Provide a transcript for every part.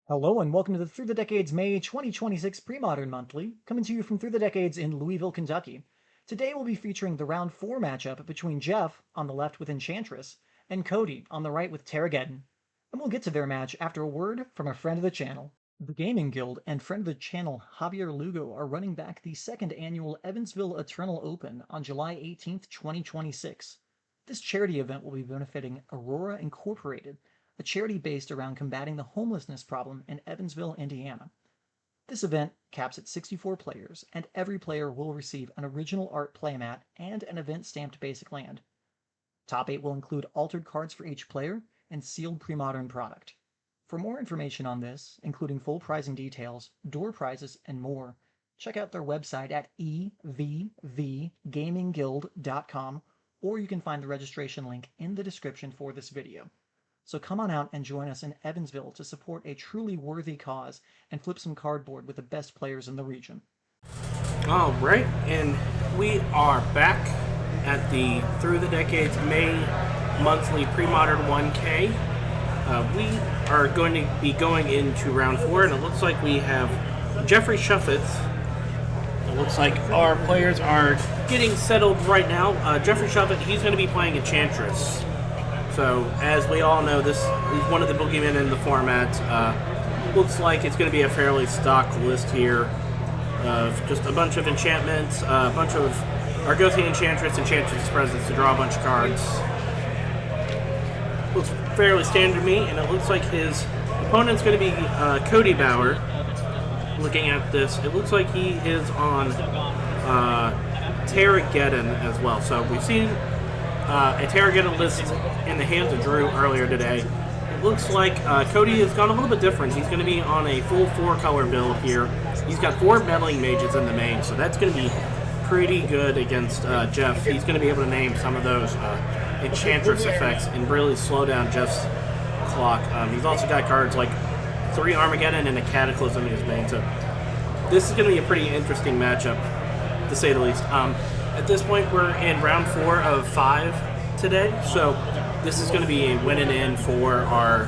Hello and welcome to the Through the Decades May 2026 Premodern Monthly, coming to you from Through the Decades in Louisville, Kentucky. Today we'll be featuring the round 4 matchup between Jeff, on the left with Enchantress, and Cody, on the right with Terrageddon. And we'll get to their match after a word from a friend of the channel. The Gaming Guild and friend of the channel Javier Lugo are running back the second annual Evansville Eternal Open on July 18th, 2026. This charity event will be benefiting Aurora Incorporated, a charity based around combating the homelessness problem in Evansville, Indiana. This event caps at 64 players, and every player will receive an original art playmat and an event-stamped basic land. Top 8 will include altered cards for each player and sealed pre-modern product. For more information on this, including full pricing details, door prizes, and more, check out their website at evvgamingguild.com, or you can find the registration link in the description for this video. So come on out and join us in Evansville to support a truly worthy cause and flip some cardboard with the best players in the region. All right, and we are back at the Through the Decades May Monthly Premodern 1K. We are going to be going into round 4, and it looks like we have Jeffrey Shuffitz. It looks like our players are getting settled right now. Jeffrey Shuffitz, he's going to be playing Enchantress. So, as we all know, this is one of the boogeymen in the format. Looks like it's going to be a fairly stock list here of just a bunch of enchantments, a bunch of Argothian Enchantress, Enchantress presents to draw a bunch of cards. Looks fairly standard to me, and it looks like his opponent's going to be Cody Bauer. Looking at this, it looks like he is on Terrageddon as well. So, we've seen a Terrageddon list in the hands of Drew earlier today. It looks like Cody has gone a little bit different. He's going to be on a full 4-color build here. He's got 4 meddling mages in the main, so that's going to be pretty good against Jeff. He's going to be able to name some of those Enchantress effects and really slow down Jeff's clock. He's also got cards like 3 Armageddon and a Cataclysm in his main, so this is going to be a pretty interesting matchup, to say the least. At this point, we're in round 4 of 5 today, so this is going to be a win and in for our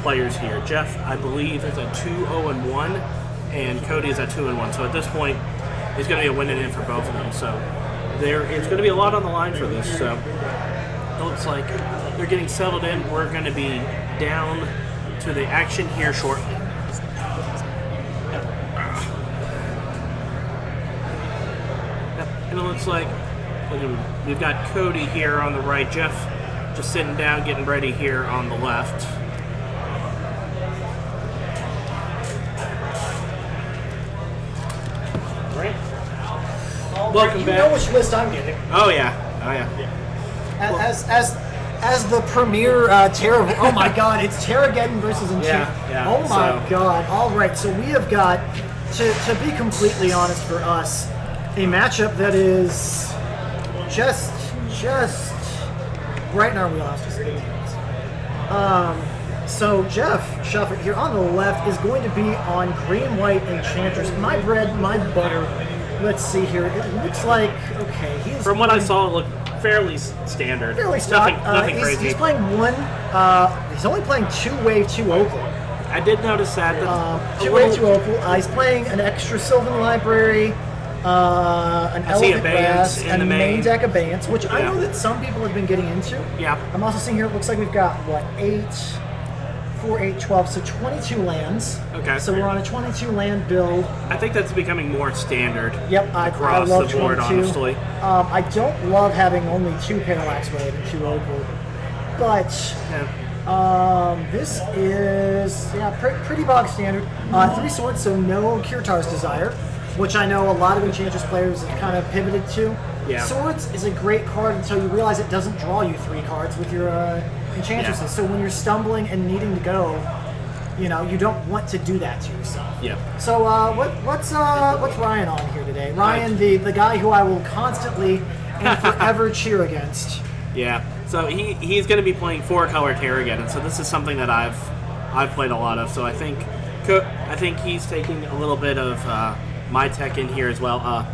players here. Jeff, I believe, is at 2-0-1, and Cody is at 2-1. So at this point, it's going to be a win and in for both of them. So there is going to be a lot on the line for this. So it looks like they're getting settled in. We're going to be down to the action here shortly. And it looks like we've got Cody here on the right, Jeff just sitting down, getting ready here on the left. All right. Welcome back. You know which list I'm getting. Oh yeah. As the premier Terra. Oh my God! It's Terrageddon versus Enchantress. Yeah. Oh my God! All right, so we have got to be completely honest for us, a matchup that is just right in our wheelhouse. So Jeff Shuffett here on the left is going to be on green-white Enchantress. My bread, my butter. Let's see here. It looks like, okay, he's... From what I saw, it looked fairly standard. Fairly stock. Nothing crazy. He's playing one, he's only playing 2-wave, 2 opal. I did notice that. 2-wave, 2 opal. He's playing an extra Sylvan Library, an Elephant Grass, and a main deck of Bants, which I know that some people have been getting into. Yeah. I'm also seeing here, it looks like we've got, 4, 8, 12, so 22 lands. Okay. So we're on a 22 land build. I think that's becoming more standard. Yep, I love the board, 22. honestly. I don't love having only 2 Parallax Wave and 2 opal, but this is pretty bog standard. 3 swords, so no Kirtar's Desire, which I know a lot of Enchantress players have kind of pivoted to. Yeah. Swords is a great card until you realize it doesn't draw you 3 cards with your Enchantresses. Yeah. So when you're stumbling and needing to go, you don't want to do that to yourself. Yeah. So what's Ryan on here today? Ryan, the guy who I will constantly and forever cheer against. Yeah. So he's going to be playing 4-color Terrageddon. So this is something that I've played a lot of. So I think he's taking a little bit of my tech in here as well.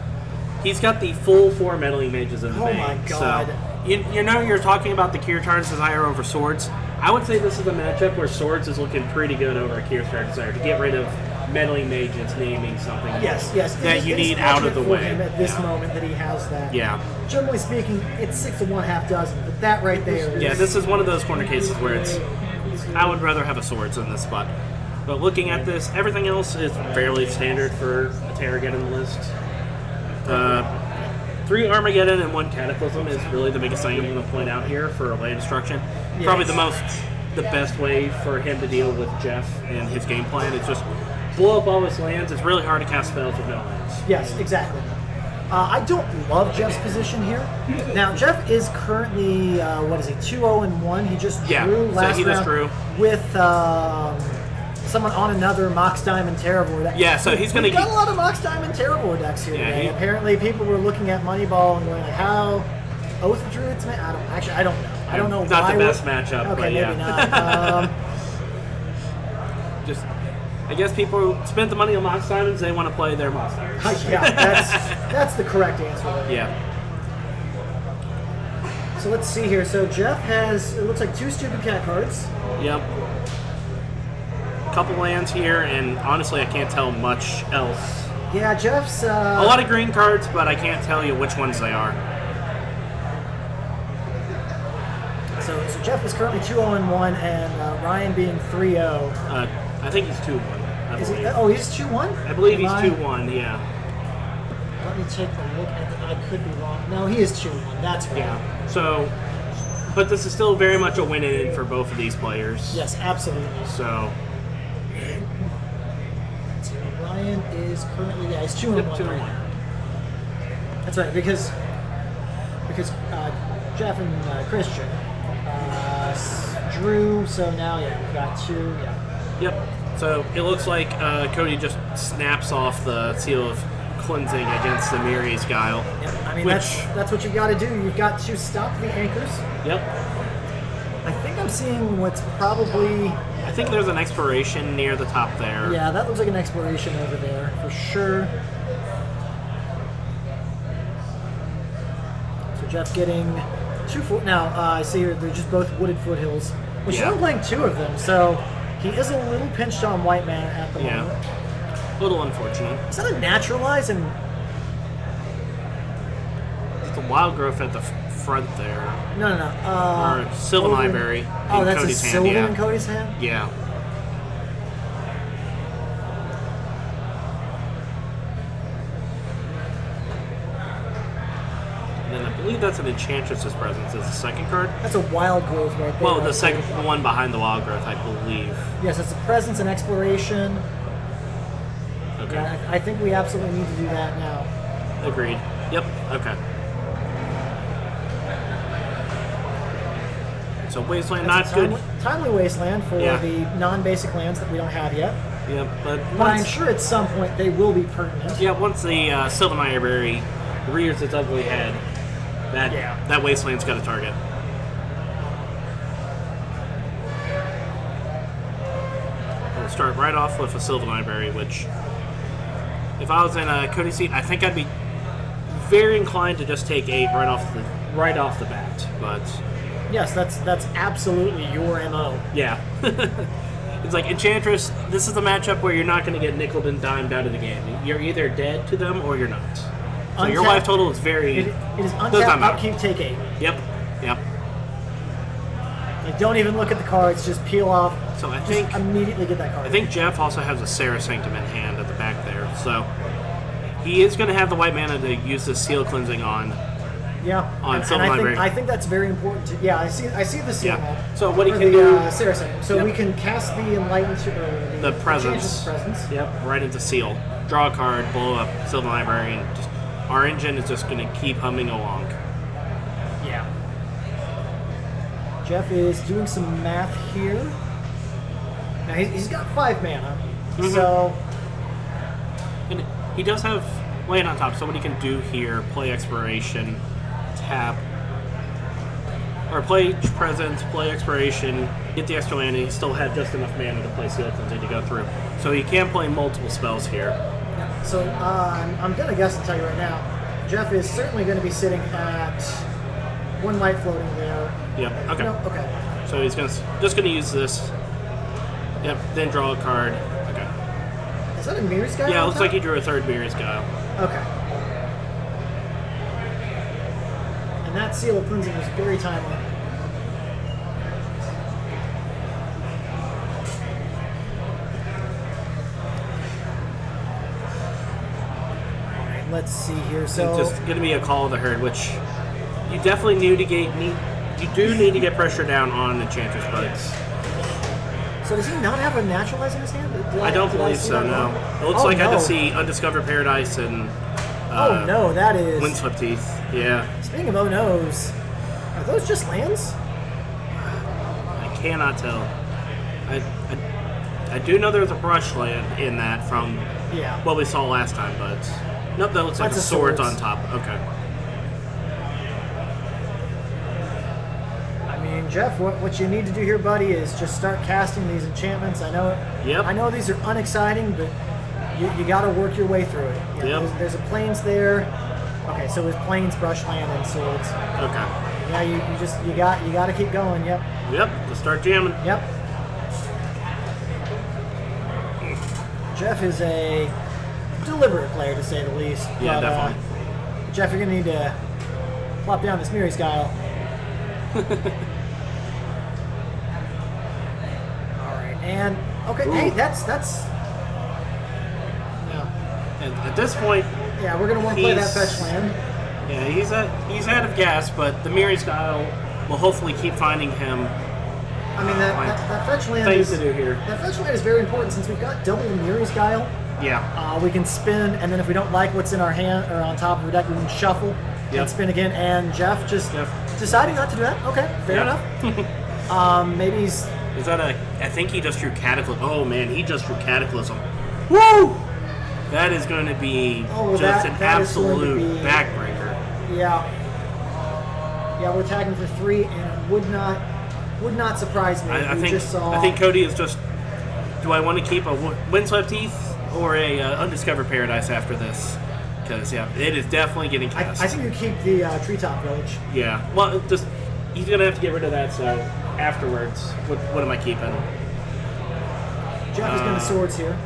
He's got the full 4 meddling mages in the main. Oh my God. So, you're talking about the Kirtar's Desire over swords. I would say this is a matchup where Swords is looking pretty good over Kierstar Desire to get rid of Meddling Mages naming something Yes. that you need out of the way. Him at this moment that he has that. Yeah. Generally speaking, it's 6 to 1 half dozen, but that right there is... Yeah, this is one of those corner cases where I would rather have a Swords in this spot. But looking at this, everything else is fairly standard for a Terrageddon list. 3 Armageddon and 1 Cataclysm is really the biggest thing I'm going to point out here for land destruction. Yes. Probably the best way for him to deal with Jeff and his game plan is just blow up all his lands. It's really hard to cast spells with no lands. Yes, exactly. I don't love Jeff's position here. Now, Jeff is currently, 2-0-1. He just drew last round with someone on another Mox Diamond Terravore deck. Yeah, so he's going to... We've got a lot of Mox Diamond Terravore decks here today. Apparently, people were looking at Moneyball and going like, how... Oath of Druids? I don't know. I don't know Not why the best matchup, okay, but yeah. maybe not. I guess people spent the money on Mox Diamonds, they want to play their Mox Diamonds. Yeah, that's the correct answer there. Yeah. So let's see here. So Jeff has, it looks like 2 Stupid Cat cards. Yep. Couple lands here, and honestly, I can't tell much else. Yeah, Jeff's... a lot of green cards, but I can't tell you which ones they are. So Jeff is currently 2-0-1, and Ryan being 3-0. I think he's 2-1. Is he? Oh, he's 2-1? I believe he's 2-1, yeah. Let me take a look at that. I could be wrong. No, he is 2-1. That's right. Yeah. So, but this is still very much a win-in for both of these players. Yes, absolutely. So Ryan is currently, he's 2-1 right now. That's right, because Jeff and Christian drew, so now, we've got 2, Yep. So it looks like Cody just snaps off the seal of cleansing against the Miri's Guile. Yep. I mean, that's what you got to do. You've got to stop the anchors. Yep. I think I'm seeing what's probably... I think there's an expiration near the top there. Yeah, that looks like an expiration over there, for sure. So Jeff's getting 2 now, I see here they're just both wooded foothills, which he's only playing 2 of them, so he is a little pinched on white mana at the moment. A little unfortunate. Is that a naturalize? And it's a wild growth at the front there. No. Or Sylvan Library. Oh, that's Cody's a Sylvan hand, in Cody's hand? Yeah. And then I believe that's an Enchantress's Presence as the second card. That's a wild growth right there. Well, the second one behind the wild growth, I believe. Yes, it's a presence and exploration. Okay. Yeah, I think we absolutely need to do that now. Agreed. Yep. Okay. So Wasteland, That's not good. Timely Wasteland for the non-basic lands that we don't have yet. Yep, but I'm sure at some point they will be pertinent. Yeah, once the Sylvan Library rears its ugly head, that Wasteland's got a target. We'll start right off with a Sylvan Library, which, if I was in a Cody seat, I think I'd be very inclined to just take 8 right off the bat. But yes, that's absolutely your MO. Yeah. It's like Enchantress, this is the matchup where you're not going to get nickeled and dimed out of the game. You're either dead to them or you're not. So your life total is very... It is untap, upkeep, take 8. Yep. Like, don't even look at the cards, just peel off. So I think... immediately get that card. I think Jeff also has a Sarah Sanctum in hand at the back there. So he is going to have the white mana to use the Seal Cleansing on... on Sylvan Library. I think that's very important. I see the seal. Yeah. So what he can do... Saracen. So we can cast the Enlightened... the Presence. Yep, right into Seal. Draw a card, blow up Sylvan Library, and just... Our engine is just going to keep humming along. Yeah. Jeff is doing some math here. Now, he's got 5 mana, so... And he does have land on top, so what he can do here, play Expiration, tap, or play Presence, play Expiration, get the extra land, and he still had just enough mana to play Seal Cleansing to go through. So he can play multiple spells here. So I'm going to guess and tell you right now, Jeff is certainly going to be sitting at 1 light floating there. Yep, okay. No, okay. So he's just gonna use this. Yep. Then draw a card. Okay. Is that a Mirror's Guile? Yeah, it looks like he drew a third Mirror's Guile. Okay. And that Seal of Cleansing was very timely. Alright, let's see here. So It's just gonna be a Call of the Herd, which you definitely need to get. You do need to get pressure down on Enchantress, but So does he not have a Naturalize in his hand? I don't believe so. No. It looks like I just see Undiscovered Paradise and. Oh no, that is Windswept Teeth. Yeah. Speaking of oh no's, are those just lands? I cannot tell. I do know there's a brush land in that from what we saw last time, but nope, that looks like That's the a swords swords. on top. Okay. I mean, Jeff, what you need to do here, buddy, is just start casting these enchantments. I know. Yep. I know these are unexciting, but you got to work your way through it. You know, Yep. there's a plains there. Okay, so there's plains, brush land, and swords. Okay. Yeah, you got to keep going. Yep. Yep. Let's start jamming. Yep. Jeff is a deliberate player, to say the least. Yeah, but, definitely. Jeff, you're gonna need to plop down this Mirror's Guile. All right, and okay, Ooh. hey, that's yeah, And at this point, yeah. We're gonna want to play that He's- fetch land. yeah, he's out of gas, but the Mirror's Guile will hopefully keep finding him I mean that fetch land things is to do here. that fetch land is very important since we've got double Mirror's Guile. Yeah. We can spin, and then if we don't like what's in our hand or on top of our deck, we can shuffle Yep. and spin again. And Jeff just deciding not to do that. Okay, fair Yep. enough. Maybe he's. Is that a? I think he just drew Cataclysm. Oh man, he just drew Cataclysm. Woo! That is going to be just that an is going to absolute be- backbreaker. Yeah. Yeah, we're attacking for 3, and it would not surprise me. if I we think just saw. I think Cody is just. Do I want to keep a Windswept Teeth or a Undiscovered Paradise after this? Because it is definitely getting cast. I think you keep the Treetop Village. Yeah. Well, just he's gonna have to get rid of that. So afterwards, what am I keeping? Jeff is going to swords here.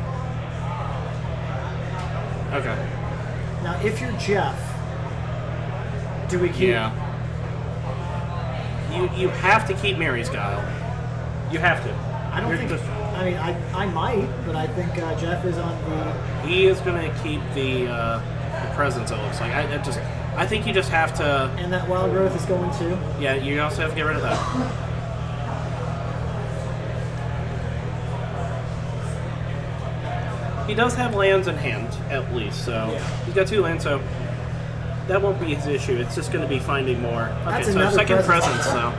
Okay. Now, if you're Jeff, do we keep? Yeah. You have to keep Mary's Guile. You have to. I don't You're think. just- I mean, I might, but I think Jeff is on the. he is going to keep the presence. It looks like. I think you just have to. And that wild growth is going too. Yeah. You also have to get rid of that. He does have lands in hand, at least. So Yeah. he's got 2 lands. So that won't be his issue. It's just going to be finding more. Okay. That's So another second presence. presence. So.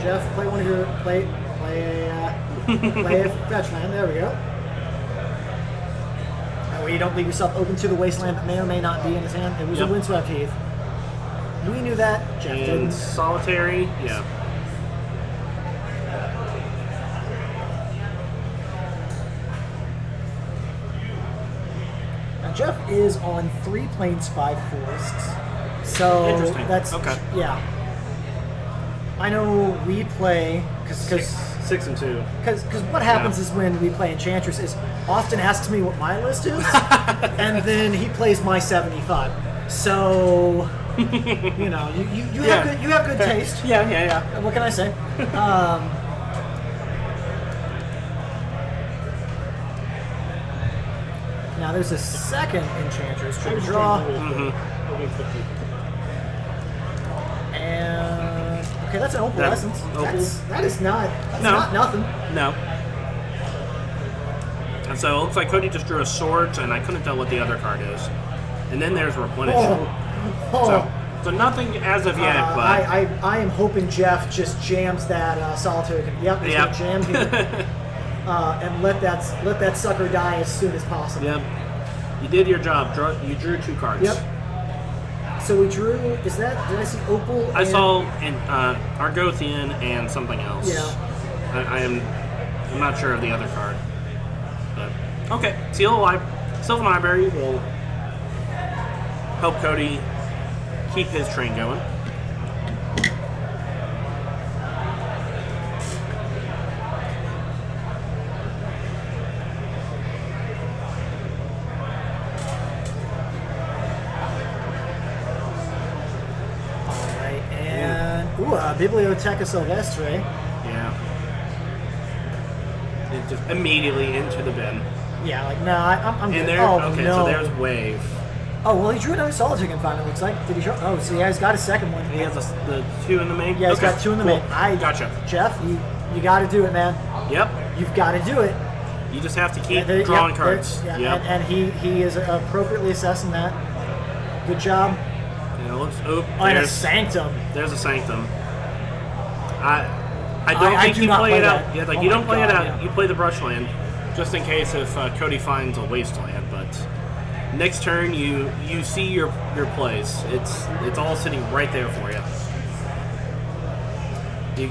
Jeff, play one of your play a fetch land. There we go. That way you don't leave yourself open to the wasteland that may or may not be in his hand. It was Yep. a Windswept Heath. We knew that. Jeff And didn't. solitary. Yeah. Now Jeff is on 3 plains, 5 forests. So Interesting. that's Okay. yeah. I know we play because 6 and 2. Because what happens Yeah. is when we play Enchantress is Austin asks me what my list is, and then he plays my 75. So, you know, you have good taste. Yeah. What can I say? Now there's a second Enchantress to draw, and okay, that's an Opalescence. That is not nothing. No. And so it looks like Cody just drew a swords, and I couldn't tell what the other card is. And then there's replenish. So nothing as of yet, but I am hoping Jeff just jams that solitary. Yep, he's gonna jam here, and let that sucker die as soon as possible. Yep. You did your job. You drew 2 cards. Yep. So we drew. Did I see Opal? I saw Argothian and something else. Yeah. I'm not sure of the other card. But okay, Sylvan Library will help Cody keep his train going. Biblioteca Silvestre. Yeah. It just immediately into the bin. Yeah, like, no, I'm good. There, oh, okay, no. so there's Wave. Oh, well, he drew another solitary confinement, looks like. Did he show? Oh, so yeah, he's got a second one. He has the 2 in the main? Yeah, he's got 2 in the cool. main. Gotcha. Jeff, you got to do it, man. Yep. You've got to do it. You just have to keep drawing cards. Yeah, yep. and he is appropriately assessing that. Good job. And it looks, And a Sanctum. There's a Sanctum. I don't think you play it out. Yeah, like you don't play it out. Yeah. You play the brushland, just in case if Cody finds a wasteland. But next turn, you see your plays. It's all sitting right there for you.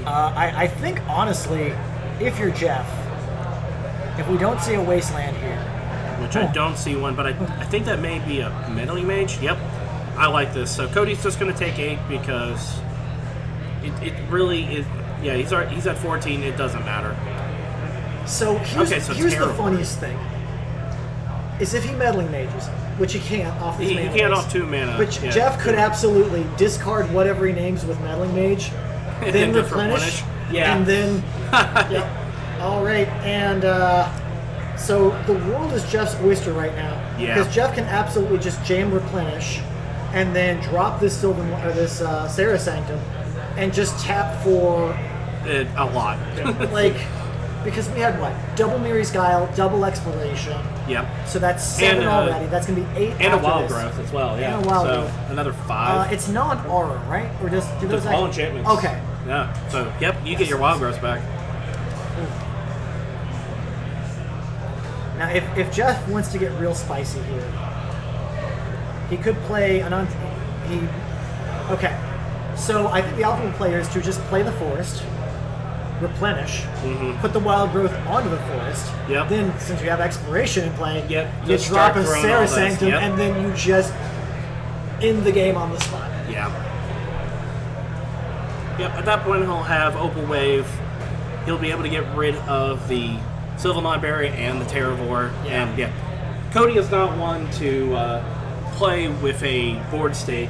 I think honestly, if you're Jeff, if we don't see a wasteland here, which I don't see one, but I think that may be a meddling mage. Yep, I like this. So Cody's just going to take 8 because it really is. Yeah, he's at 14. It doesn't matter. So here's the funniest thing: is if he meddling mages, which he can't off his mana. He can't base, off 2 mana. Which Jeff could absolutely discard whatever he names with meddling mage, then replenish, and then. Yep. All right, and so the world is Jeff's oyster right now. Yeah. Because Jeff can absolutely just jam replenish, and then drop this Sarah Sanctum, and just tap for a lot. Because we had what? Double Miri's Guile, double Exploration. Yep. So that's 7 already. That's gonna be 8. And a Wild Growth as well. Yeah. And a Wild so Growth. Another 5. It's non-aura, right? Or do those all enchantments? Okay. Yeah. So you get your Wild Growth back. Now, if Jeff wants to get real spicy here, he could play Okay. So I think the optimal play is to just play the forest, replenish, put the Wild Growth onto the forest. Yep. Then, since you have Exploration in play, you just drop a start throwing Sarah Sanctum, and then you just end the game on the spot. Yeah. Yep. At that point, he'll have Opal Wave. He'll be able to get rid of the Sylvan Library and the Terravore. Yeah. And Cody is not one to play with a board state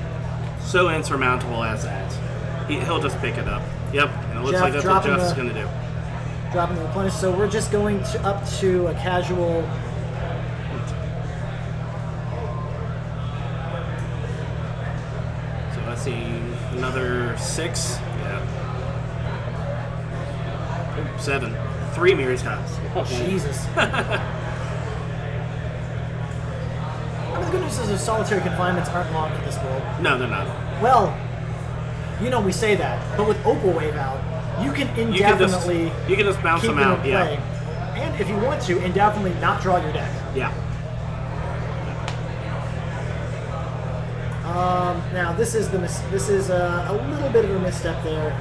so insurmountable as that. He'll just pick it up. Yep, and it looks like that's what Jeff's going to do. Dropping the replenish. So we're just going up to a casual. So let's see, another 6. Yeah. 7. 3 Mirror's Guiles. Jesus. The good news is the solitary confinements aren't long for this world. No, they're not. Well, we say that, but with Opal Wave out, you can indefinitely you can just bounce keep them out. in play. And if you want to, indefinitely not draw your deck. Yeah. Now this is a little bit of a misstep there.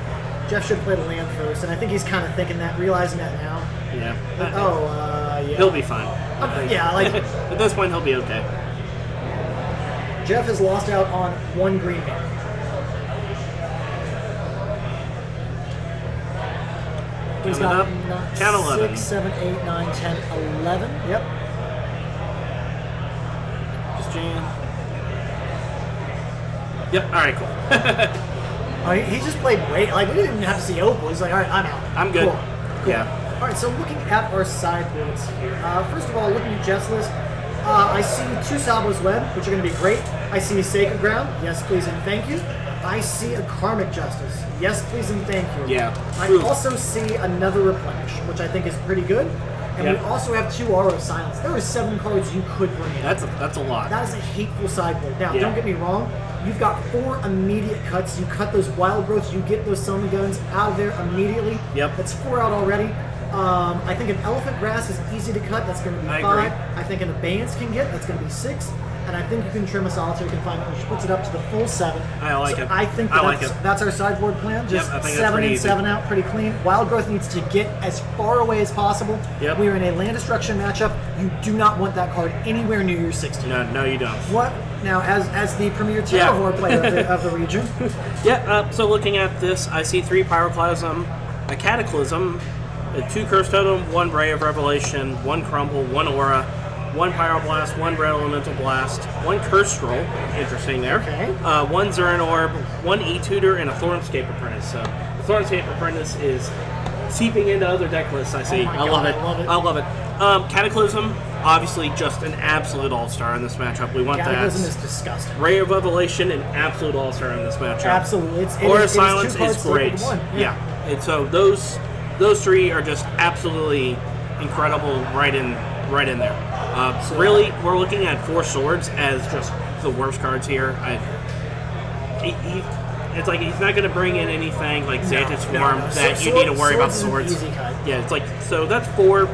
Jeff should play the land first, and I think he's kind of thinking that, realizing that now. Yeah. Yeah. He'll be fine. At this point, he'll be okay. Jeff has lost out on 1 green man. He's got 10, 11. 6, 7, 8, 9, 10, 11. Yep. Just jam. Yep. All right. Cool. He just played we didn't even have to see Opal. He's like, all right, I'm out. I'm good. Cool. Yeah. All right. So looking at our sideboards here. First of all, looking at Jeff's list, I see 2 Salvo's Web, which are going to be great. I see a Sacred Ground. Yes, please and thank you. I see a Karmic Justice. Yes, please and thank you. Yeah. I also see another Replenish, which I think is pretty good. And we also have 2 Aura of Silence. There are 7 cards you could bring in. That's a lot. That is a hateful sideboard. Now, don't get me wrong. You've got 4 immediate cuts. You cut those Wild Growths. You get those Summon Guns out of there immediately. Yep. That's 4 out already. I think an Elephant Grass is easy to cut. That's going to be 5. Agree. I think an Abeyance can get. That's going to be 6. And I think you can trim a Solitary Confinement, which puts it up to the full 7. I like it. I think that's our sideboard plan. Just I think 7 in, easy. 7 out, pretty clean. Wild Growth needs to get as far away as possible. Yep. We are in a land destruction matchup. You do not want that card anywhere near your 16. No, you don't. What now? As the premier Terravore player of the region. So looking at this, I see 3 Pyroclasm, a Cataclysm, 2 Curse Totem, 1 Ray of Revelation, 1 Crumble, 1 Aura, 1 Pyroblast, 1 Red Elemental Blast, 1 Curse Scroll, interesting there, Okay. 1 Zurin Orb, 1 E-Tutor, and a Thornscape Apprentice. So the Thornscape Apprentice is seeping into other deck lists, I see. Oh my I love God, it. I love it. Cataclysm, obviously just an absolute all-star in this matchup. We want Cataclysm that. is disgusting. Ray of Revelation, an absolute all-star in this matchup. Absolutely. Aura Silence two cards is to look great. at one. Yeah. And so those 3 are just absolutely incredible right in there. Really, we're looking at 4 Swords as just the worst cards here. It's like he's not going to bring in anything like Xanthid Swarm that you need to worry about Swords. Is an easy cut. Yeah, it's like, so that's 4.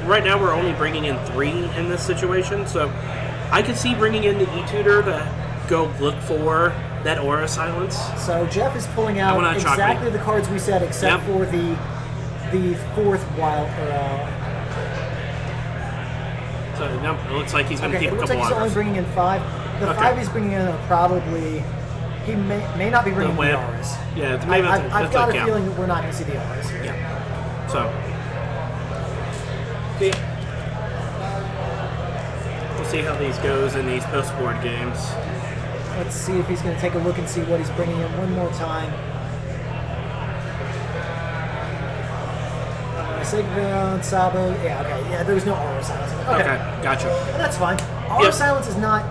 Right now we're only bringing in 3 in this situation, so I could see bringing in the E-Tutor to go look for that Aura Silence. So Jeff is pulling out exactly the cards we said, except for the 4th wild. So no, it looks like he's going to keep a couple It looks like he's only bringing in 5. The 5 he's bringing in are probably, he may not be bringing the auras. Yeah, maybe I've got a feeling that we're not going to see the auras here. Yeah. So, okay. We'll see how these goes in these post-board games. Let's see if he's going to take a look and see what he's bringing in one more time. Sacred Ground, Sabo. Yeah, okay. Yeah, there was no Aura Silence. Okay, gotcha. And that's fine. Aura Silence is not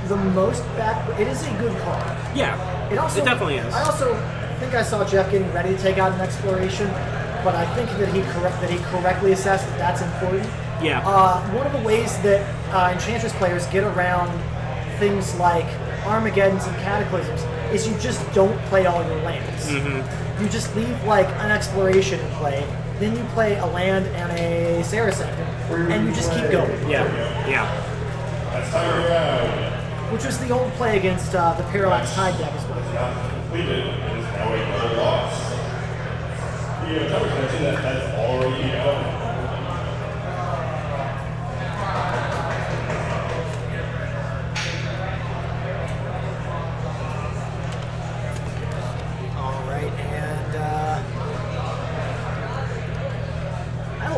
the most back, but it is a good card. Yeah, it definitely is. I also think I saw Jeff getting ready to take out an Exploration, but I think that he correctly assessed that that's important. Yeah. One of the ways that Enchantress players get around things like Armageddons and Cataclysms is you just don't play all your lands. Mm-hmm. You just leave like an Exploration in play, then you play a land and a Saracen, and you just keep going. Yeah. Which was the old play against the Parallax Tide deck as well.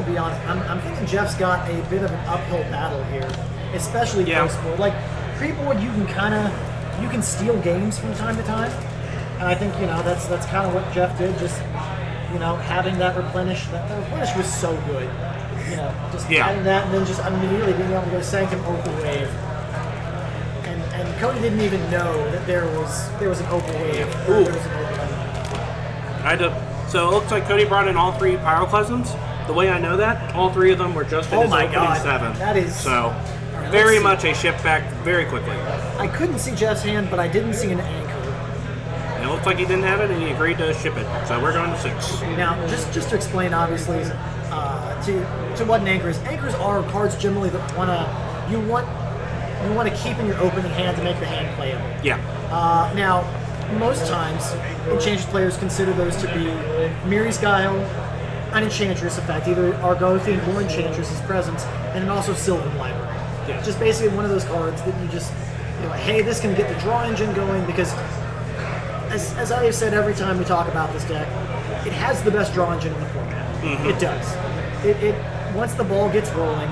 Be honest, I'm thinking Jeff's got a bit of an uphill battle here, especially post-board. Like, pre-board, you can steal games from time to time, and I think, that's kind of what Jeff did, just, having that replenish. That replenish was so good. Having that, and then just immediately being able to go Sanctum Opal Wave. And Cody didn't even know that there was an Opal Wave. Ooh. So it looks like Cody brought in all 3 Pyroclasms. The way I know that, all 3 of them were just in his opening 7. That is... So, very much a shift back very quickly. I couldn't see Jeff's hand, but I didn't see an anchor. It looks like he didn't have it, and he agreed to ship it. So we're going to 6. Now, just to explain, obviously, to what an anchor is. Anchors are cards generally that you want to keep in your opening hand to make the hand playable. Yeah. Now, most times, Enchantress players consider those to be Miri's Guile, an Enchantress effect, either Argothian or Enchantress's presence, and then also Sylvan Library. Yeah. Just basically one of those cards that you just, hey, this can get the draw engine going, because as I have said every time we talk about this deck, it has the best draw engine in the format. Mm-hmm. It does. It once the ball gets rolling,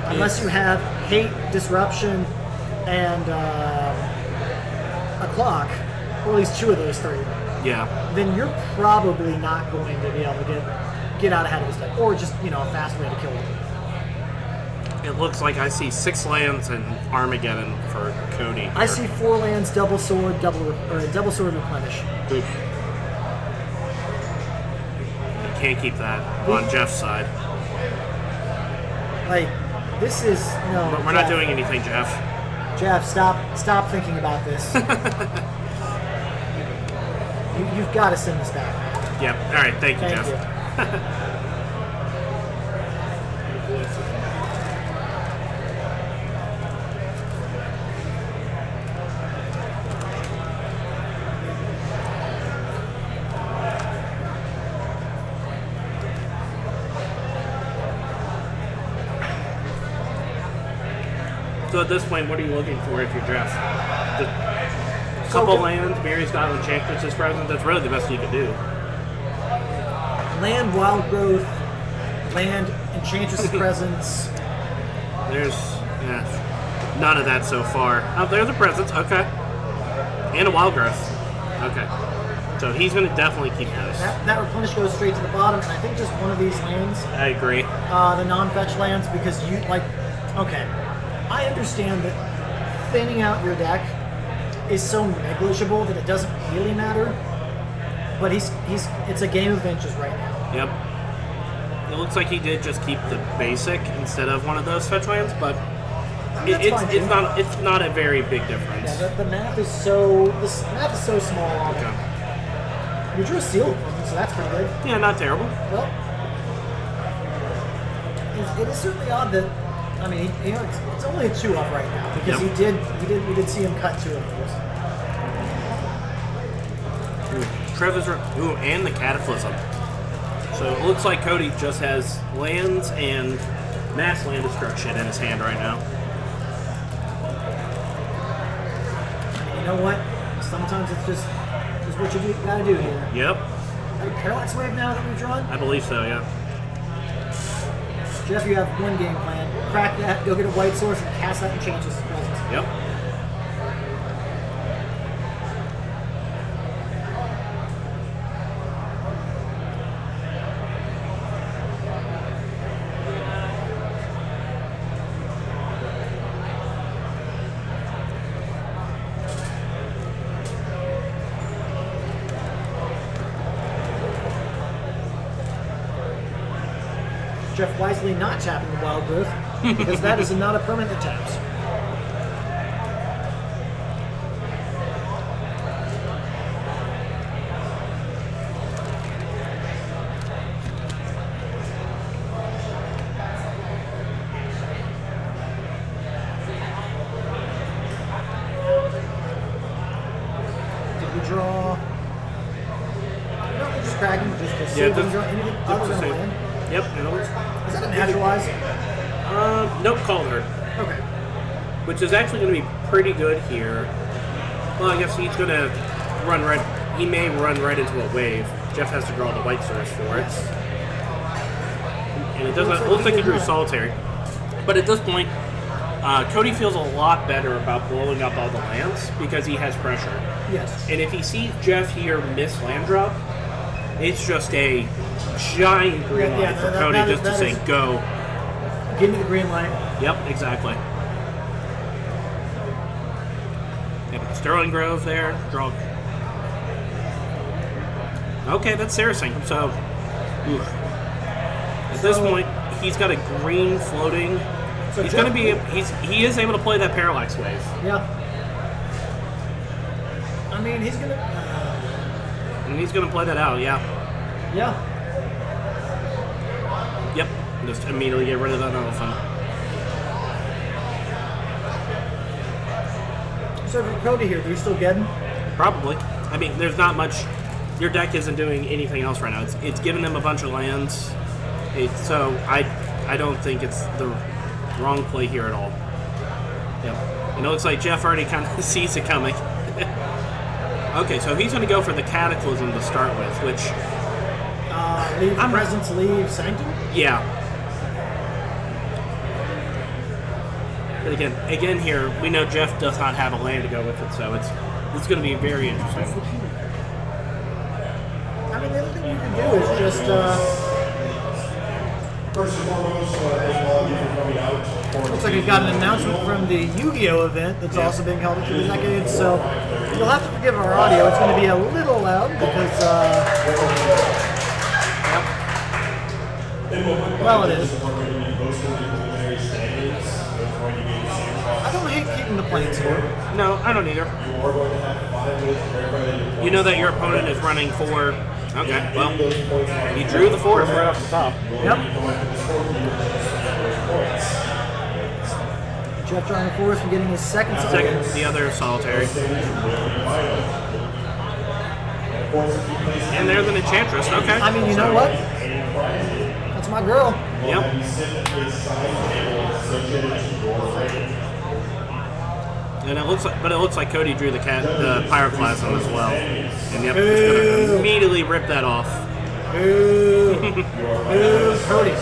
unless you have Hate, Disruption, and a Clock, or at least 2 of those 3. Yeah. Then you're probably not going to be able to get out ahead of this deck, or just a fast way to kill it. It looks like I see 6 lands and Armageddon for Cody here. I see 4 lands, double sword, double sword replenish. Oof. You can't keep that on Jeff's side. Like, this is no. But we're not doing anything, Jeff. Jeff, stop thinking about this. You've got to send this back. Yep. All right. Thank you, Jeff. So at this point, what are you looking for if you're Jeff? A couple lands, Miri's Guile, Enchantress's presence, that's really the best you can do. Land, Wild Growth, land, Enchantress's presence. There's Yeah. None of that so far. Oh, there's a presence. Okay. And a wild growth. Okay. So he's going to definitely keep those. That replenish goes straight to the bottom, and I think just one of these lands. I agree. The non-fetch lands, because you, like, okay, I understand that thinning out your deck is so negligible that it doesn't really matter, but it's a game of inches right now. Yep. It looks like he did just keep the basic instead of one of those fetch lands, but it's not a very big difference. Yeah, the math is so small on it. Okay. We drew a seal from him, so that's pretty good. Yeah, not terrible. Well, it is certainly odd that, I mean, it's only a 2-up right now because we did see him cut 2 of those. And the Cataclysm. So it looks like Cody just has lands and mass land destruction in his hand right now. You know what? Sometimes it's just what you gotta do here. Yep. Is that a Parallax Wave now that we've drawn? I believe so, yeah. Jeff, you have one game plan. Crack that, go get a white source, and cast that Enchantress' presence. Yep. Jeff wisely not tapping the Wild Growth, because that is not a permanent that taps. Did we draw? No, we're just cracking, just to see if we draw anything other than a land. Yep, it was. Is that a naturalize? Nope, called her. Okay. Which is actually going to be pretty good here. Well, I guess he's going to run right. He may run right into a wave. Jeff has to draw the white source for it. Yes. And it doesn't. It looks like he drew solitary. But at this point, Cody feels a lot better about blowing up all the lands because he has pressure. Yes. And if he sees Jeff here miss land drop, it's just a giant green light for Cody just to say go. Give me the green light. Yep, exactly. Yep, Sterling Grove there. Draw. Okay, that's Saracen. So, oof. At this point, he's got a green floating. So He's going to be. He is able to play that Parallax Wave. Yeah. I mean, he's gonna. And he's going to play that out. Yeah. Yeah. Yep. Just immediately get rid of that elephant. So for Cody here, are you still getting? Probably. I mean, there's not much. Your deck isn't doing anything else right now. It's giving him a bunch of lands. So I don't think it's the wrong play here at all. Yep. And it looks like Jeff already kind of sees it coming. Okay, so he's going to go for the Cataclysm to start with, which... Leave Presence, leave Sanctum? Yeah. But again here, we know Jeff does not have a land to go with it, so it's going to be very interesting. I mean, the other thing you can do is just... First and foremost, looks like we've got an announcement from the Yu-Gi-Oh! Event that's also being held through the decades, so you'll have to forgive our audio. It's going to be a little loud because... well, it is. I don't hate keeping the planes here. No, I don't either. You know that your opponent is running 4. Okay, well, he drew the 4 right off the top. Yep. Jeff drawing the 4 from getting his second solitary. The other solitary. And there's an Enchantress. Okay. I mean, you know what? That's my girl. Yep. And it looks like Cody drew the Pyroclasm as well. And yep, he's gonna immediately rip that off. Ooh, Cody.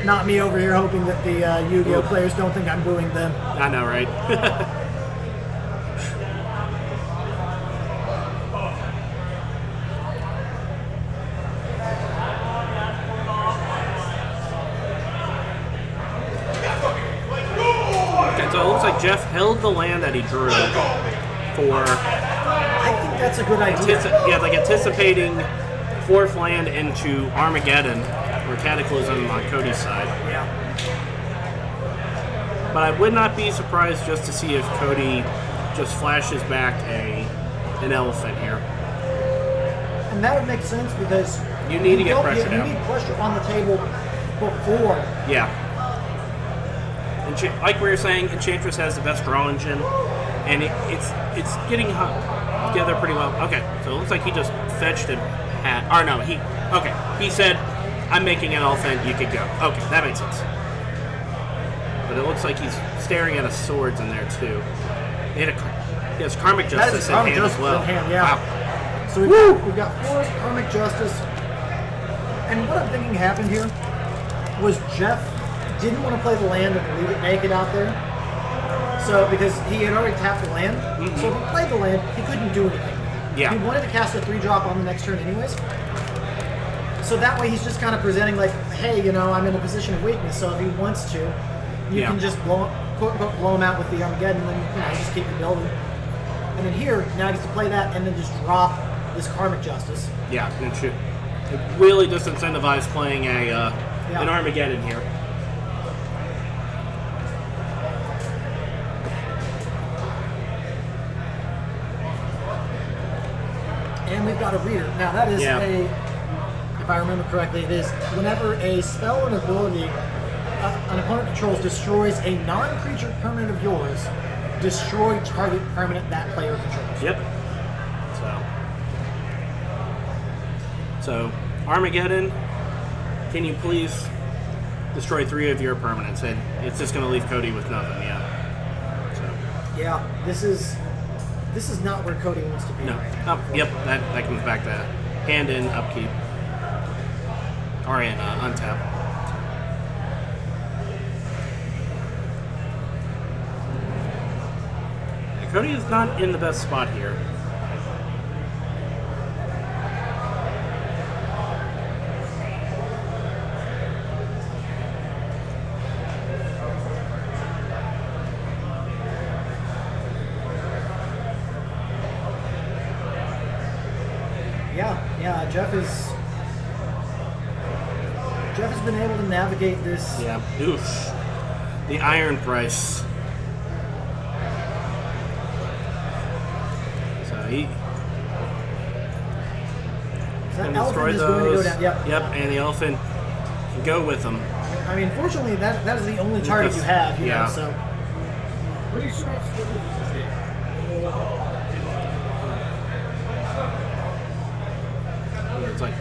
Not me over here hoping that the Yu-Gi-Oh players don't think I'm booing them. I know, right? Okay, so it looks like Jeff held the land that he drew for... I think that's a good idea. Like anticipating fourth land into Armageddon or Cataclysm on Cody's side. Yeah. But I would not be surprised just to see if Cody just flashes back an elephant here. And that would make sense because you need to get pressure down. You need pressure on the table before. Yeah. Like we were saying, Enchantress has the best draw engine, and it's getting together pretty well. Okay, so it looks like he just fetched and had. Or no, he said, "I'm making an elephant. You could go." Okay, that makes sense. But it looks like he's staring at a swords in there too. He has Karmic Justice in hand as well. Yeah. Wow. So we've got Forest, Karmic Justice, and what I'm thinking happened here was Jeff didn't want to play the land and leave it naked out there. So because he had already tapped the land, so if he played the land, he couldn't do anything. Yeah. He wanted to cast a 3-drop on the next turn anyways. So that way he's just kind of presenting like, hey, I'm in a position of weakness, so if he wants to, you can just blow him out with the Armageddon, and then just keep rebuilding. And then here, now he gets to play that and then just drop this Karmic Justice. Yeah, it really disincentivize playing an Armageddon here. And we've got a reader. Now that is if I remember correctly, it is whenever a spell or an ability an opponent controls destroys a non-creature permanent of yours, destroy target permanent that player controls. Yep. So Armageddon, can you please destroy 3 of your permanents? And it's just going to leave Cody with nothing. Yeah, this is not where Cody wants to be. No. Right now. Yep. That comes back to hand in upkeep or in untap. Cody is not in the best spot here. Yeah, Jeff has been able to navigate this. Yeah, oof. The iron price. So he can destroy those. Going to go down. Yep, and the elephant can go with them. I mean, fortunately, that is the only target you have. You know, so. It's like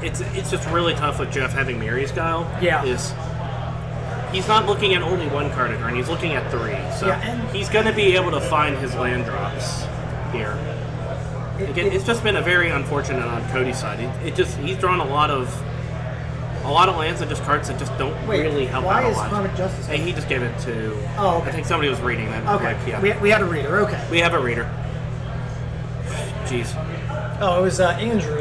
it's just really tough with Jeff having Miri's Guile. Yeah. He's not looking at only one card a turn, he's looking at 3. So he's going to be able to find his land drops here. It's just been a very unfortunate on Cody's side. He's drawn a lot of lands and just cards that just don't really help out a lot. Why is Karmic Justice? Hey, he just gave it to. Oh, okay. I think somebody was reading that. Okay. We had a reader. Okay. We have a reader. Jeez. Oh, it was Andrew,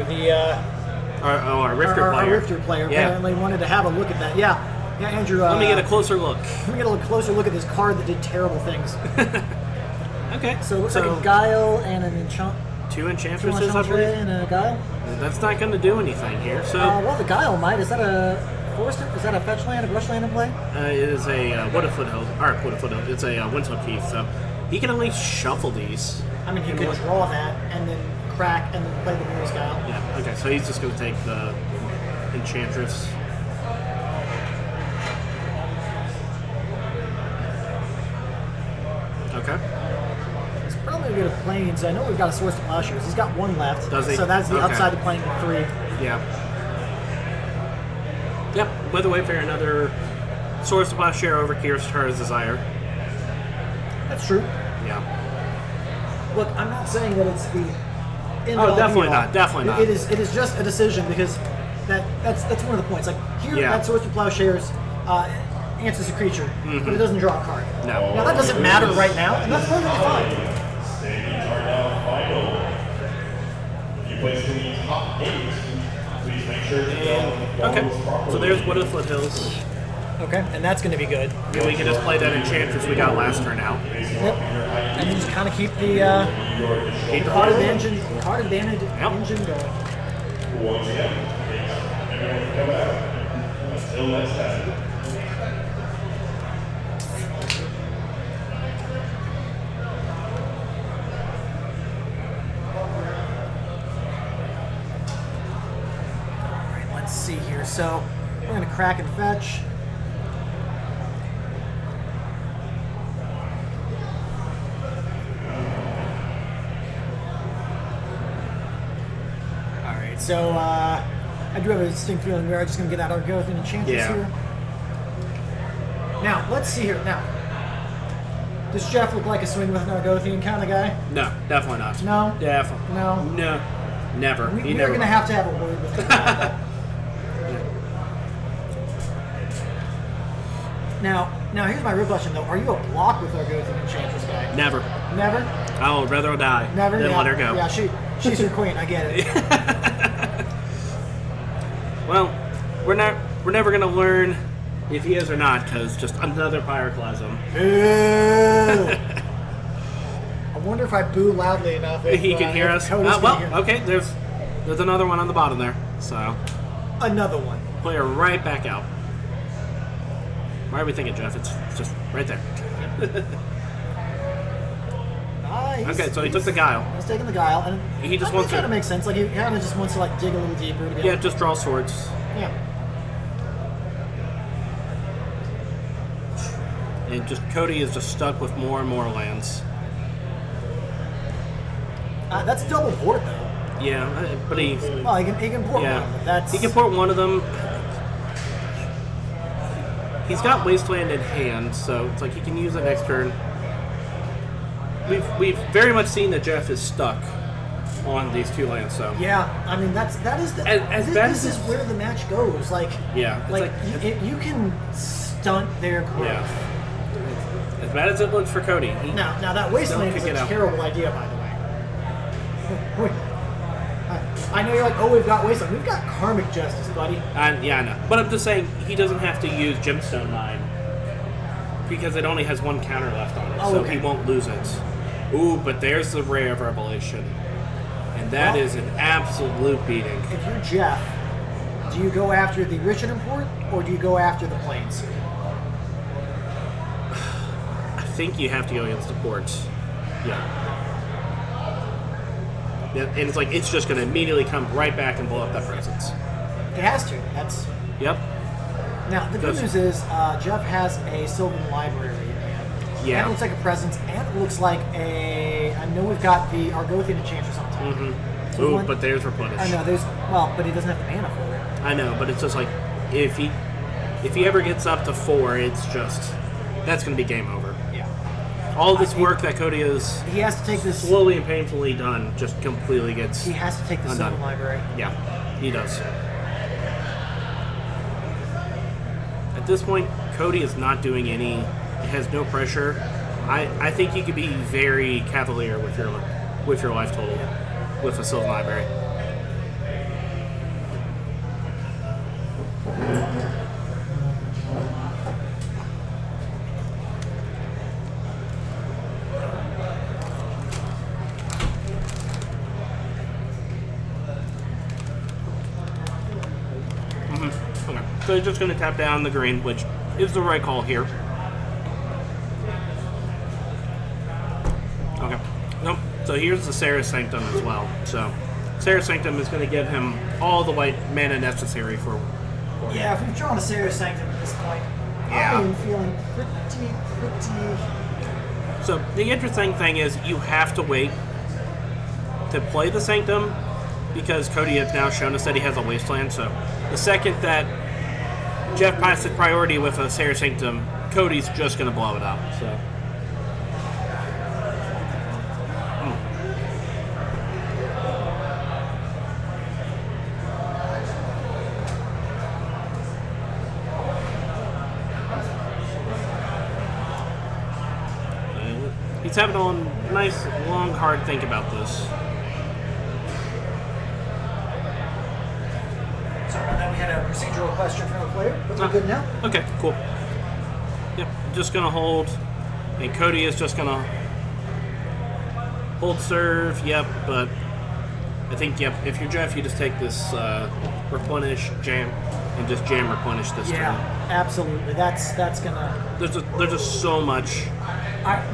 our Rifter player. Our Rifter player apparently wanted to have a look at that. Yeah, Andrew. Let me get a closer look. Let me get a closer look at this card that did terrible things. Okay. So it looks like a Guile and an Enchant. 2 Enchantresses, I believe. And a Guile. That's not going to do anything here. So. Well, the Guile might. Is that a forest? Is that a fetch land, a brush land in play? It is a Wood of Foothill. It's a Windswept Heath. So he can at least shuffle these. I mean, he could draw that and then crack and then play the Miri's Guile. Yeah, okay, so he's just going to take the Enchantress. Okay. He's probably going to Plains. I know we've got a Source to Plowshares. He's got 1 left. Does he? So that's the upside to playing with 3. Yeah. Yep, by the way, for another Source to Plowshare over Kirstara's Desire. That's true. Yeah. Look, I'm not saying that it's the definitely not. It is just a decision because that's one of the points. Like here, that Source to Plowshares answers a creature, but it doesn't draw a card. No. Now that doesn't matter right now, and that's perfectly fine. Standings are now final. If you place in the top 8, please make sure to Okay, so there's Wooded Foothills. Okay, and that's going to be good. And we can just play that Enchantress we got last turn out. Yep. And you just kind of keep the card advantage engine going. Once again, everyone can come out. Until next time. Alright, let's see here. So, we're going to crack and fetch. Alright, so I do have a distinct feeling we are just going to get out our Argothian Enchantress here. Now, let's see here. Now, does Jeff look like a swing with an Argothian kind of guy? No, definitely not. No? Definitely. No? No. Never. We're going to have to have a word with him about that. Now, here's my real question, though. Are you a block with Argothian Enchantress guy? Never. Never? I would rather die Never? than Yeah. let her go. Yeah, she's your queen. I get it. Well, we're never gonna learn if he is or not, because just another pyroclasm. Boo! I wonder if I boo loudly enough. If, He can hear if us. Cody's Well, gonna hear. okay. There's another one on the bottom there. So Another one. play her right back out. Why are we thinking, Jeff? It's just right there. Nice. Okay, so he took the Guile. He's taking the Guile, and He just that wants kind to. of makes sense. Like he kind of just wants to like dig a little deeper to be Yeah, able. just draw swords. Yeah. And just Cody is just stuck with more and more lands. That's double port though. Yeah, but he. Well, he can port one. Yeah, of them. That's he can port one of them. He's got Wasteland in hand, so it's like he can use it next turn. We've very much seen that Jeff is stuck on these two lands, so Yeah, I mean that is the As this, bad this as is where the match goes. Like yeah, it's like you can stunt their growth. yeah. As bad as it looks for Cody, he, Now that wasteland is kick a it out. terrible idea, by the way. Wait, I know you're like, oh, we've got wasteland. We've got karmic justice, buddy. yeah, I know. But I'm just saying he doesn't have to use Gemstone Mine because it only has one counter left on it, Oh, so okay. he won't lose it. Ooh, but there's the Ray of Revelation, and that Well, is an absolute beating. If you're Jeff, do you go after the Richard import or do you go after the planes? I think you have to go against the ports. Yeah. Yeah, and it's like it's just going to immediately come right back and blow up that presence. It has to. That's Yep. now the good Does- news is Jeff has a Sylvan Library in hand. Yeah. And it looks like a presence, and it looks like a. I know we've got the Argothian Enchantress on top. Mm-hmm. So Ooh, one- but there's Replenish. I know there's but he doesn't have the mana for it. I know, but it's just like if he ever gets up to 4, it's just that's going to be game over. Yeah. All this work that Cody has He has to take this. slowly and painfully done just completely gets He has to take the undone. Sylvan Library. Yeah, he does. At this point, Cody is not doing any. He has no pressure. I think you could be very cavalier with your life total with a Sylvan Library. Okay, so he's just going to tap down the green, which is the right call here. Okay. Nope. So here's the Sarah's Sanctum as well. So Sarah's Sanctum is going to give him all the white mana necessary for. Yeah, if we've drawn a Sarah's Sanctum at this point, Yeah. I am feeling pretty. So the interesting thing is you have to wait to play the Sanctum because Cody has now shown us that he has a Wasteland. So the second that Jeff passes priority with a Sarah's Sanctum, Cody's just going to blow it up. So. He's having a nice, long, hard think about this. Sorry about that. We had a procedural question from a player, but we're good now. Okay, cool. Yep, just gonna hold, and Cody is just gonna hold serve. Yep, but I think if you're Jeff, you just take this replenish jam and just jam replenish this turn. Absolutely. That's gonna. There's just so much.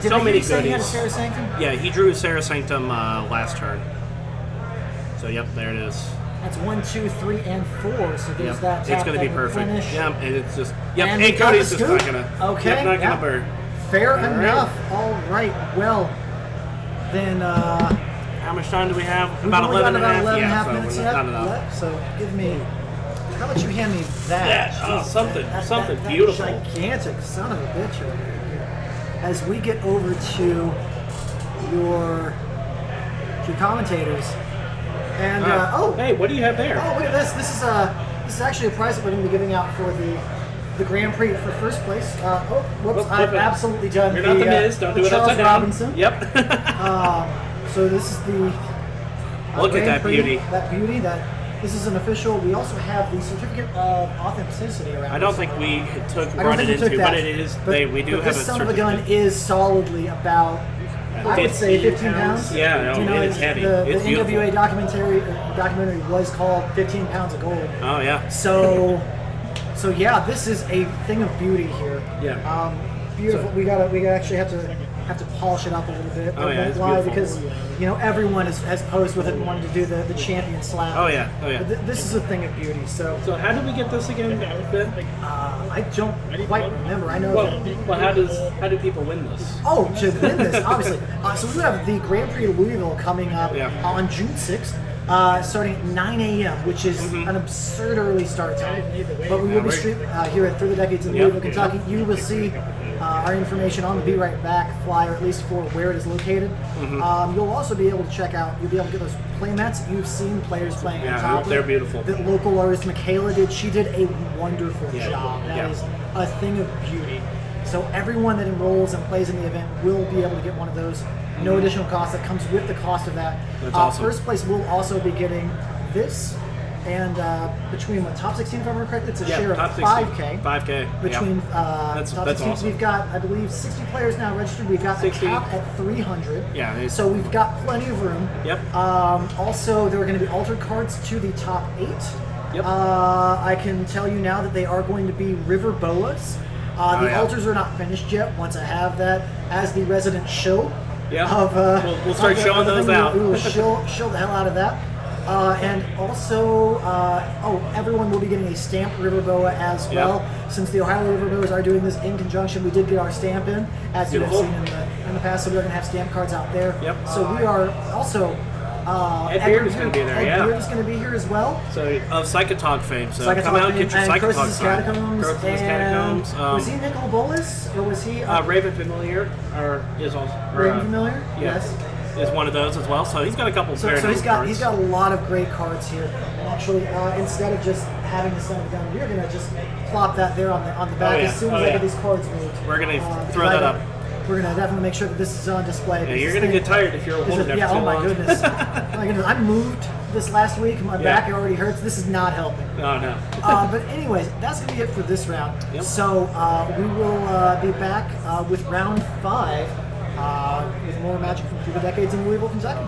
Did So I many say he had a goodies. Sarah Sanctum? Yeah, he drew Sarah Sanctum last turn. So yep, there it is. That's 1, 2, 3, and 4. So there's Yep, that. it's tap, going to be that perfect. replenish. Yep, and it's just yep. And And we got Cody's the just scoop. not gonna. Okay, Yep, not yeah. gonna burn. Fair All right. enough. All right. Well, then. How much time do we have? We've About only 11 got and a half. about 11 and a Yeah, half so minutes not yet enough. left. So give me. How about you hand me that? Yeah, something that beautiful. Gigantic son of a bitch over here. As we get over to your commentators, and hey, what do you have there? oh, look at this. This is actually a prize that we're going to be giving out for the Grand Prix for first place. Whoops! I've absolutely done You're not the Miz. Don't do it Charles upside down. Robinson. Yep. So this is the Look at Grand that Prix, beauty. That beauty. This is an official. We also have the certificate of authenticity around. I don't this. think we I don't brought think it we took into, that. but it is. We do but have this a son of a certificate. gun is solidly about. I would say 15 pounds. Yeah, no, You know, it is heavy. The It's beautiful. NWA documentary was called 15 Pounds of Gold. Oh yeah. So yeah, this is a thing of beauty here. Yeah. Beautiful. We actually have to polish it up a little bit. Oh, yeah, it's Why? beautiful. Because everyone has posed with it and wanted to do the champion slap. Oh yeah. Oh yeah. But this is a thing of beauty. So So how did we get this again, Ben? I don't quite remember. I know. Well, how do people win this? Oh, to win this, obviously. So we have the Grand Prix of Louisville coming up Yeah. on June 6th, starting at 9 a.m., which is an absurd early start time. But we will be here at Through the Decades in Louisville, Kentucky. You will see our information on the Be Right Back flyer, at least for where it is located. You'll also be able to you'll be able to get those play mats that you've seen players playing on top of. They're beautiful. That local artist Michaela did. She did a wonderful job. That Yeah. is a thing of beauty. So everyone that enrolls and plays in the event will be able to get one of those. No additional cost. That comes with the cost of that. That's awesome. First place will also be getting this, and between the top 16, if I remember correctly, it's a share of top 16. 5K. 5K. Between That's top that's 16, awesome. we've got, I believe, 60 players now registered. We've got the 60. cap at 300. Yeah, it's- So we've got plenty of room. Yep. Also, there are going to be altered cards to the top 8. Yep. I can tell you now that they are going to be river boas. The yeah. altars are not finished yet. Once I have that as the resident show Yeah. of We'll start of showing the those thing, out. We will show the hell out of that. And also, everyone will be getting a stamped river boa as Yep. well. Since the Ohio River Boas are doing this in conjunction, we did get our stamp in, as you have Beautiful. seen in the past. So we're going to have stamp cards out there. Yep. So we are also. Ed Beard is going to be there, Ed Beard is going to be here as well. So of Psychotog fame. So Psychotog come out and fame, get your and Psychotog Croesus' sign. Catacombs. Croesus' And Catacombs. was he Nicol Bolas, or was he Raven Familiar, or is also Raven Familiar? yeah, Yes. is one of those as well. So he's got a couple. So very he's nice got cards. he's got a lot of great cards here. And actually, instead of just having the son of a gun, we're gonna just plop that there on the back yeah. as soon as Oh, I yeah. get these cards moved. We're gonna throw because that up. We're gonna definitely make sure that this is on display. Yeah, you're gonna get tired if you're holding it Yeah. for too Oh my long. goodness. My goodness. I moved this last week. My back already hurts. This is not helping. Oh no. But anyways, that's going to be it for this round. Yep. So we will be back with round 5 with more Magic from Through the Decades in Louisville, Kentucky.